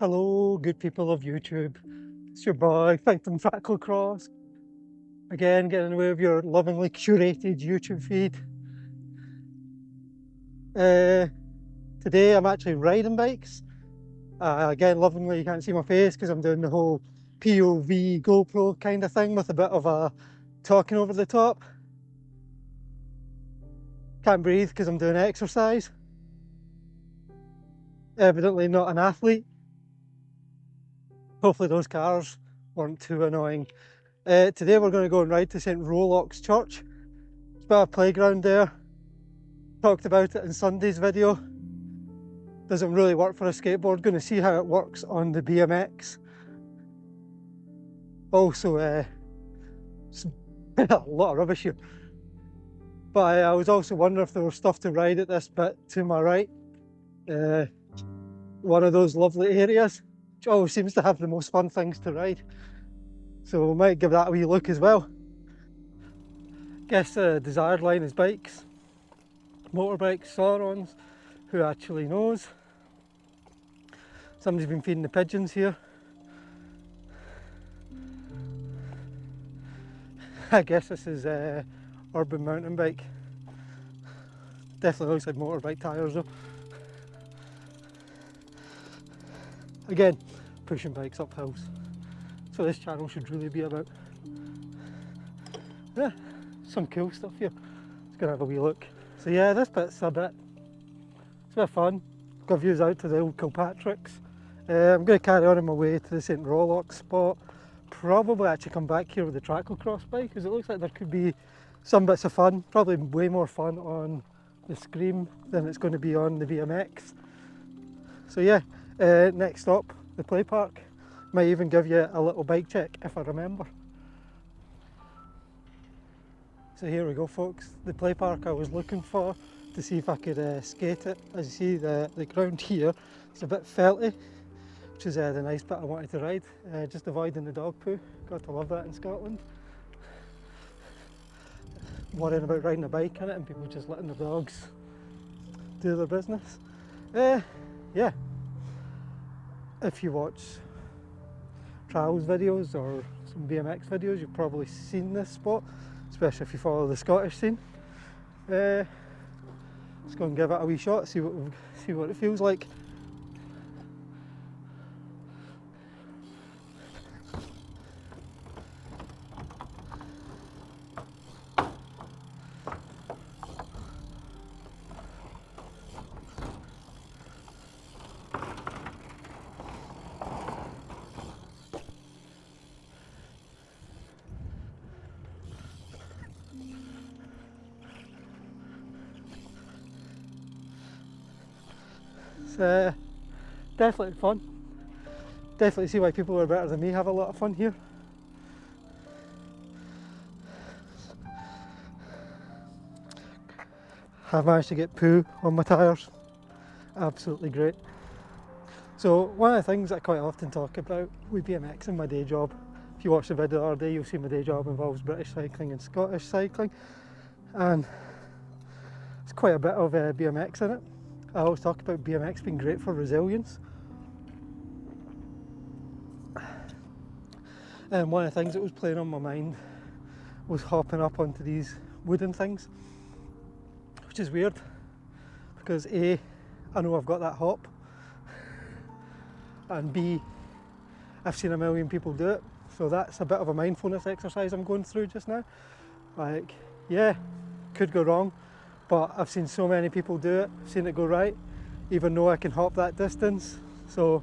Hello, good people of YouTube. It's your boy, Phantom Tracklocross. Again, getting away with your lovingly curated YouTube feed. Today I'm actually riding bikes. Again, lovingly, you can't see my face because I'm doing the whole POV GoPro kind of thing with a bit of a talking over the top. Can't breathe because I'm doing exercise. Evidently not an athlete. Hopefully those cars weren't too annoying. Today we're going to go and ride to St. Rollock's Church. It's a bit of a playground there. Talked about it in Sunday's video. Doesn't really work for a skateboard. Going to see how it works on the BMX. Also, a lot of rubbish here. But I was also wondering if there was stuff to ride at this bit to my right. One of those lovely areas, which always seems to have the most fun things to ride. So we might give that a wee look as well. Guess the desired line is bikes, motorbikes, Saurons, who actually knows. Somebody's been feeding the pigeons here. I guess this is urban mountain bike. Definitely looks like motorbike tyres though. Again, pushing bikes up hills. So this channel should really be about. Yeah, some cool stuff here. Just gonna have a wee look. So yeah, this bit's it's a bit of fun. Got views out to the old Kilpatrick's. I'm going to carry on my way to the St. Rollock spot. Probably actually come back here with the Tracklocross bike because it looks like there could be some bits of fun. Probably way more fun on the Scream than it's going to be on the BMX. So yeah, next stop, the play park. Might even give you a little bike check if I remember. So here we go folks, the play park I was looking for to see if I could skate it. As you see, the ground here is a bit felty, which is the nice bit I wanted to ride. Just avoiding the dog poo, got to love that in Scotland. Worrying about riding a bike in it and people just letting their dogs do their business. Yeah, if you watch trials videos or some BMX videos, you've probably seen this spot, especially if you follow the Scottish scene. Let's go and give it a wee shot, see what it feels like. It's definitely fun. Definitely see why people who are better than me have a lot of fun here. I've managed to get poo on my tyres. Absolutely great. So one of the things I quite often talk about with BMX in my day job, if you watch the video the other day, you'll see my day job involves British cycling and Scottish cycling, and it's quite a bit of BMX in it. I always talk about BMX being great for resilience. And one of the things that was playing on my mind was hopping up onto these wooden things, which is weird because A, I know I've got that hop, and B, I've seen a million people do it, so that's a bit of a mindfulness exercise I'm going through just now. Like, yeah, could go wrong, but I've seen so many people do it, seen it go right, even though I can hop that distance. So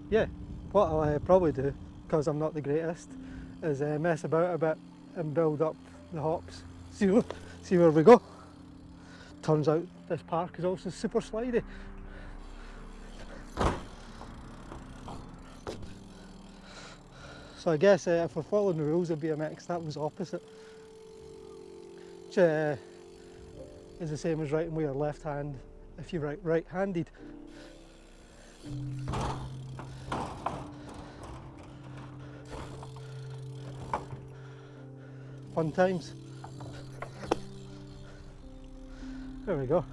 yeah, what I'll probably do, because I'm not the greatest, is mess about a bit and build up the hops. See where we go. Turns out this park is also super slidey. So I guess if we're following the rules of BMX, that was opposite. Which is the same as writing with your left hand if you write right-handed. Fun times. There we go.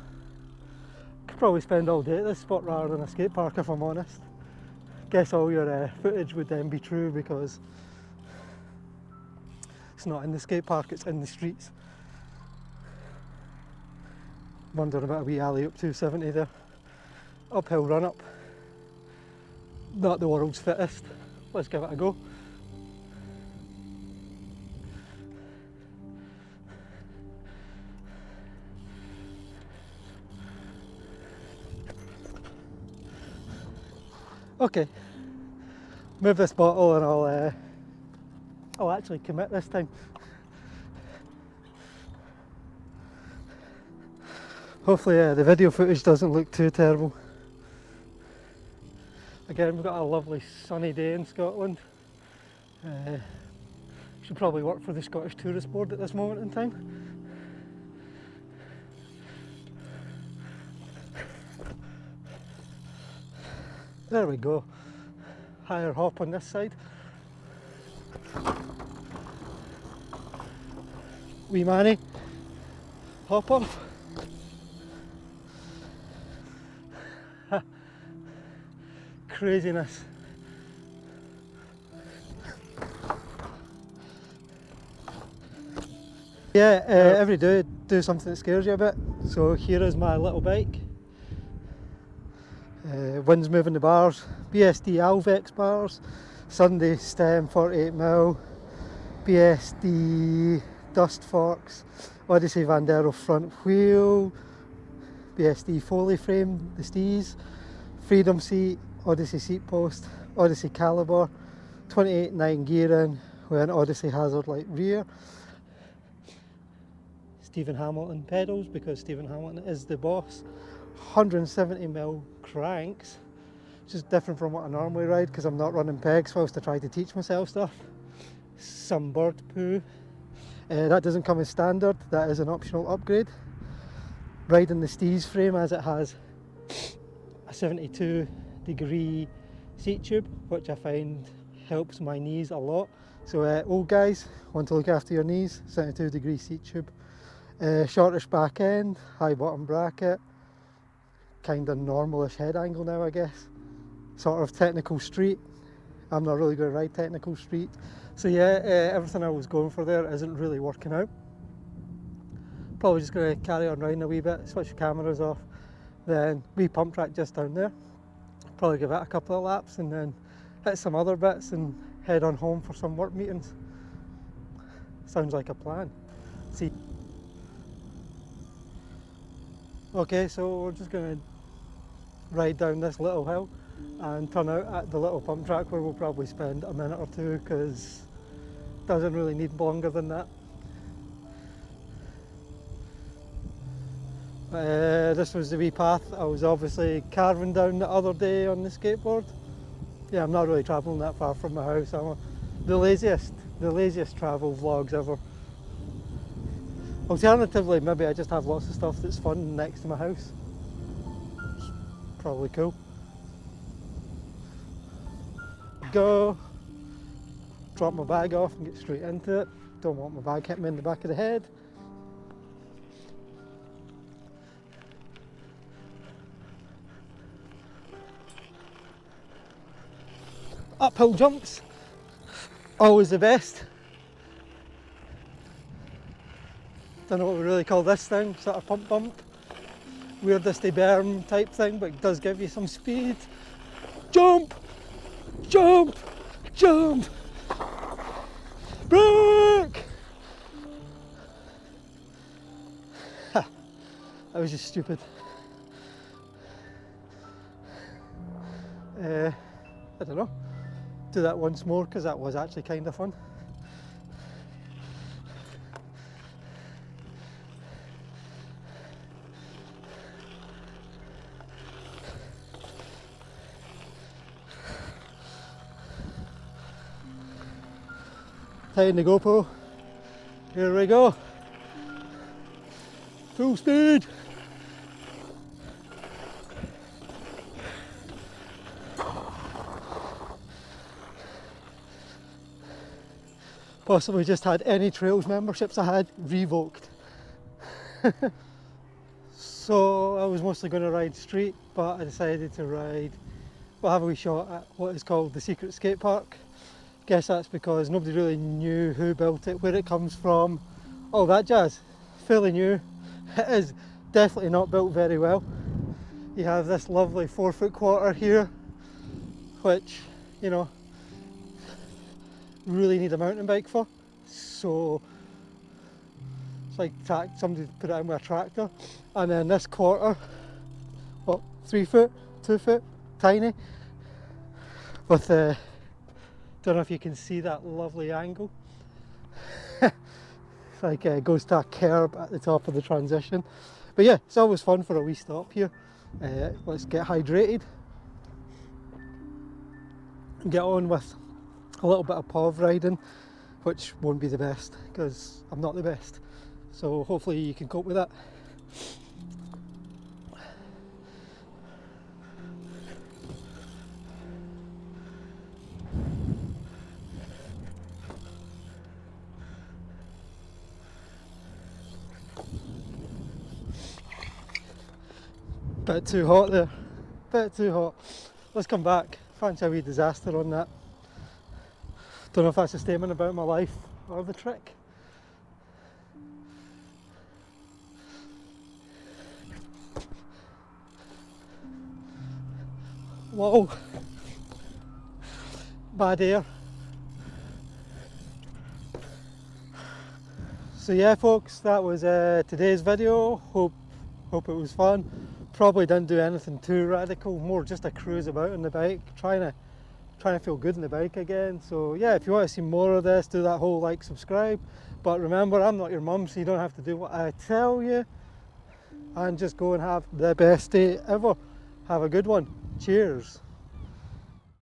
Could probably spend all day at this spot rather than a skate park if I'm honest. guess all your footage would then be true, because it's not in the skate park, it's in the streets. Wondering about a wee alley up 270 there. Uphill run up. Not the world's fittest. Let's give it a go. Okay, move this bottle and I'll actually commit this time. Hopefully the video footage doesn't look too terrible. Again, we've got a lovely sunny day in Scotland. Should probably work for the Scottish Tourist Board at this moment in time. There we go. Higher hop on this side. Wee Manny, hop off. Craziness. Yeah, every day do something that scares you a bit. So here is my little bike. Wind's moving the bars. BSD Alvex bars. Sunday stem 48mm. BSD dust forks. Odyssey Vandero front wheel. BSD Foley frame, the Steeze. Freedom seat. Odyssey seat post. Odyssey caliber. 28.9 gearing with an Odyssey hazard light rear. Stephen Hamilton pedals, because Stephen Hamilton is the boss. 170mm cranks, which is different from what I normally ride because I'm not running pegs whilst I try to teach myself stuff. Some bird poo. That doesn't come as standard, that is an optional upgrade. Riding the Steeze frame as it has a 72-degree seat tube, which I find helps my knees a lot. So old guys want to look after your knees, 72-degree seat tube. Shortish back end, high bottom bracket, kind of normalish head angle now, I guess. Sort of technical street. I'm not really going to ride technical street. So yeah, everything I was going for there isn't really working out. Probably just going to carry on riding a wee bit, switch the cameras off, then wee pump track just down there. Probably give it a couple of laps and then hit some other bits and head on home for some work meetings. Sounds like a plan. See. Okay, so we're just going to ride down this little hill and turn out at the little pump track where we'll probably spend a minute or two, because it doesn't really need longer than that. This was the wee path I was obviously carving down the other day on the skateboard. Yeah, I'm not really travelling that far from my house. I'm the laziest travel vlogs ever. Alternatively, maybe I just have lots of stuff that's fun next to my house. It's probably cool. Go, drop my bag off and get straight into it. Don't want my bag hitting me in the back of the head. Uphill jumps, always the best. Don't know what we really call this thing, sort of pump bump. Weirdesty berm type thing, but it does give you some speed. Jump! Jump! Jump! Brake! Ha! That was just stupid. I don't know. Do that once more because that was actually kind of fun. Tighten the GoPro. Here we go. Full speed. Possibly just had any trails memberships I had revoked. So I was mostly going to ride street, but I decided to ride we'll have a wee shot at what is called the secret skate park. Guess that's because nobody really knew who built it, where it comes from, all that jazz. Fairly new. It is definitely not built very well. You have this lovely 4-foot quarter here, which, you know, really need a mountain bike for. So it's like somebody put it in with a tractor. And then this quarter, what, 3 foot, 2 foot, tiny, with don't know if you can see that lovely angle. It's like it goes to a curb at the top of the transition. But yeah, it's always fun for a wee stop here. Let's get hydrated and get on with a little bit of POV riding, which won't be the best because I'm not the best. So hopefully you can cope with that. Bit too hot there, bit too hot. Let's come back. Fancy a wee disaster on that. Don't know if that's a statement about my life or the trick. Whoa, bad air. So yeah folks, that was today's video. Hope it was fun. Probably didn't do anything too radical, more just a cruise about on the bike, trying to feel good on the bike again. So yeah, if you want to see more of this, do that whole like, subscribe. But remember, I'm not your mum, so you don't have to do what I tell you. And just go and have the best day ever. Have a good one. Cheers.